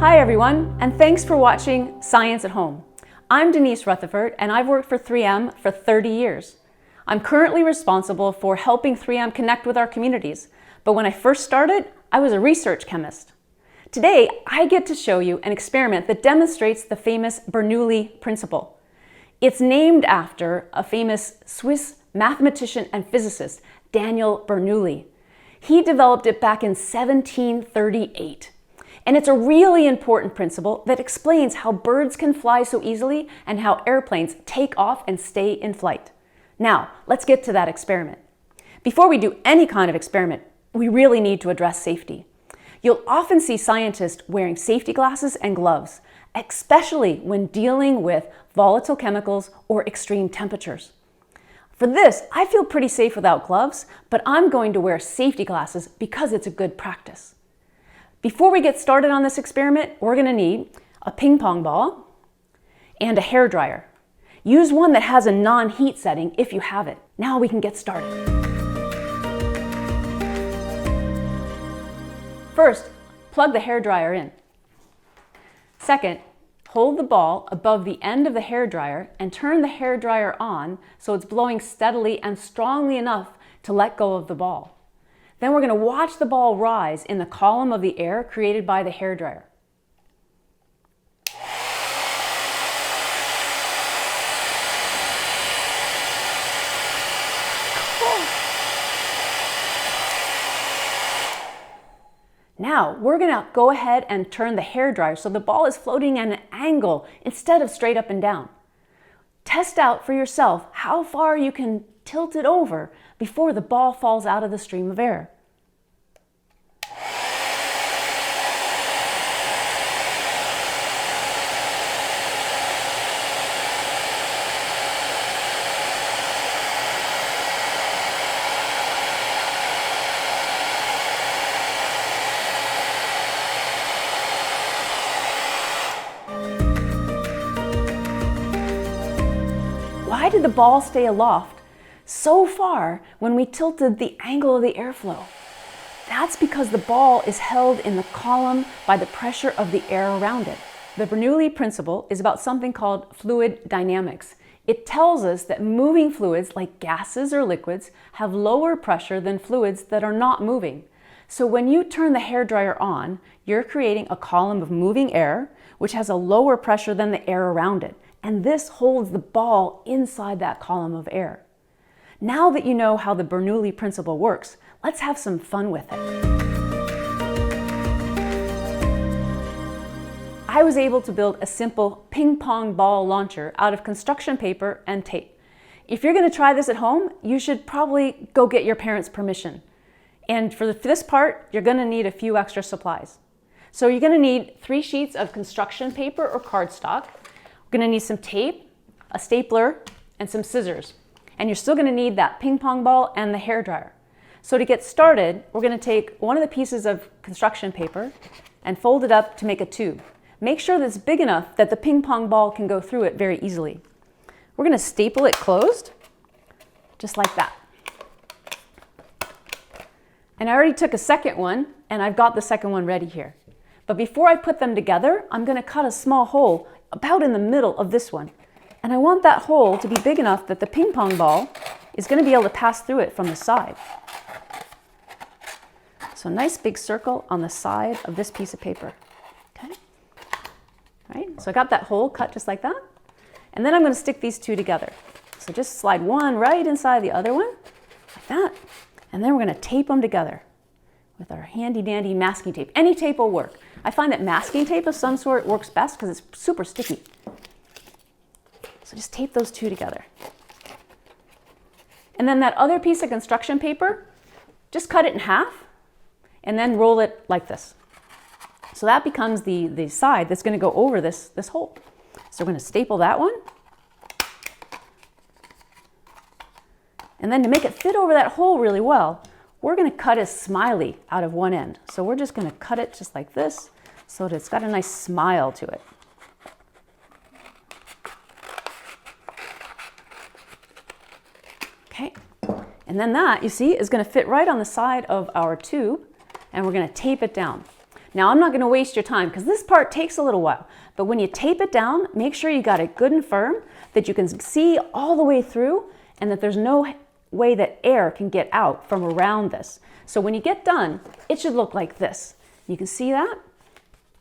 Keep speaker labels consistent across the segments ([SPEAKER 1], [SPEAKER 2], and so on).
[SPEAKER 1] Hi everyone, and thanks for watching Science at Home. I'm Denise Rutherford, and I've worked for 3M for 30 years. I'm currently responsible for helping 3M connect with our communities, but when I first started, I was a research chemist. Today, I get to show you an experiment that demonstrates the famous Bernoulli Principle. It's named after a famous Swiss mathematician and physicist, Daniel Bernoulli. He developed it back in 1738. And it's a really important principle that explains how birds can fly so easily and how airplanes take off and stay in flight. Now, let's get to that experiment. Before we do any kind of experiment, we really need to address safety. You'll often see scientists wearing safety glasses and gloves, especially when dealing with volatile chemicals or extreme temperatures. For this, I feel pretty safe without gloves, but I'm going to wear safety glasses because it's a good practice. Before we get started on this experiment, we're going to need a ping pong ball and a hairdryer. Use one that has a non-heat setting if you have it. Now we can get started. First, plug the hairdryer in. Second, hold the ball above the end of the hairdryer and turn the hairdryer on so it's blowing steadily and strongly enough to let go of the ball. Then we're going to watch the ball rise in the column of the air created by the hairdryer. Now we're going to go ahead and turn the hairdryer so the ball is floating at an angle instead of straight up and down. Test out for yourself how far you can tilt it over before the ball falls out of the stream of air. Why did the ball stay aloft so far when we tilted the angle of the airflow? That's because the ball is held in the column by the pressure of the air around it. The Bernoulli Principle is about something called fluid dynamics. It tells us that moving fluids like gases or liquids have lower pressure than fluids that are not moving. So when you turn the hairdryer on, you're creating a column of moving air which has a lower pressure than the air around it. And this holds the ball inside that column of air. Now that you know how the Bernoulli Principle works, let's have some fun with it. I was able to build a simple ping pong ball launcher out of construction paper and tape. If you're going to try this at home, you should probably go get your parents' permission. And for this part, you're going to need a few extra supplies. So you're going to need 3 sheets of construction paper or cardstock. We're going to need some tape, a stapler, and some scissors. And you're still going to need that ping pong ball and the hairdryer. So to get started, we're going to take one of the pieces of construction paper and fold it up to make a tube. Make sure that it's big enough that the ping pong ball can go through it very easily. We're going to staple it closed, just like that. And I already took a second one, and I've got the second one ready here. But before I put them together, I'm going to cut a small hole about in the middle of this one. And I want that hole to be big enough that the ping pong ball is going to be able to pass through it from the side. So a nice big circle on the side of this piece of paper. Okay? All right, so I got that hole cut just like that. And then I'm going to stick these two together. So just slide one right inside the other one, like that. And then we're going to tape them together with our handy dandy masking tape. Any tape will work. I find that masking tape of some sort works best because it's super sticky. So just tape those two together. And then that other piece of construction paper, just cut it in half and then roll it like this. So that becomes the side that's going to go over this hole. So we're going to staple that one. And then to make it fit over that hole really well, we're going to cut a smiley out of one end. So we're just going to cut it just like this so that it's got a nice smile to it. Okay, and then that, you see, is going to fit right on the side of our tube, and we're going to tape it down. Now I'm not going to waste your time because this part takes a little while, but when you tape it down, make sure you got it good and firm, that you can see all the way through, and that there's no way that air can get out from around this. So when you get done, it should look like this. You can see that?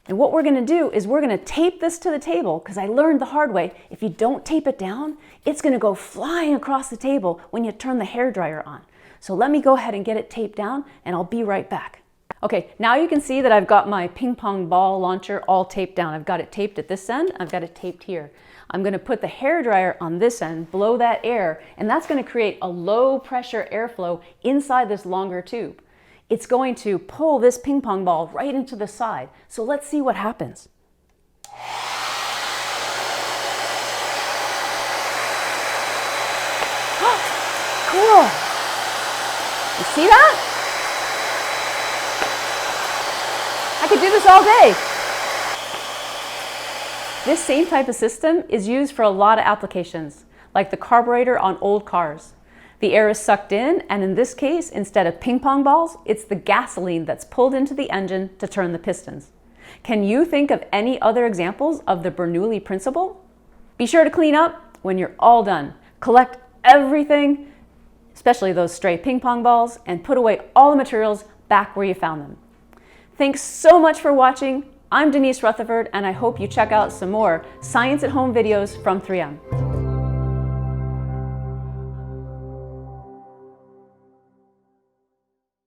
[SPEAKER 1] And what we're going to do is we're going to tape this to the table, because I learned the hard way, if you don't tape it down, it's going to go flying across the table when you turn the hairdryer on. So let me go ahead and get it taped down, and I'll be right back. Okay, now you can see that I've got my ping pong ball launcher all taped down. I've got it taped at this end, I've got it taped here. I'm going to put the hairdryer on this end, blow that air, and that's going to create a low pressure airflow inside this longer tube. It's going to pull this ping pong ball right into the side. So let's see what happens. Cool. You see that? I could do this all day. This same type of system is used for a lot of applications, like the carburetor on old cars. The air is sucked in this case, instead of ping pong balls, it's the gasoline that's pulled into the engine to turn the pistons. Can you think of any other examples of the Bernoulli Principle? Be sure to clean up when you're all done. Collect everything, especially those stray ping pong balls, and put away all the materials back where you found them. Thanks so much for watching. I'm Denise Rutherford, and I hope you check out some more Science at Home videos from 3M.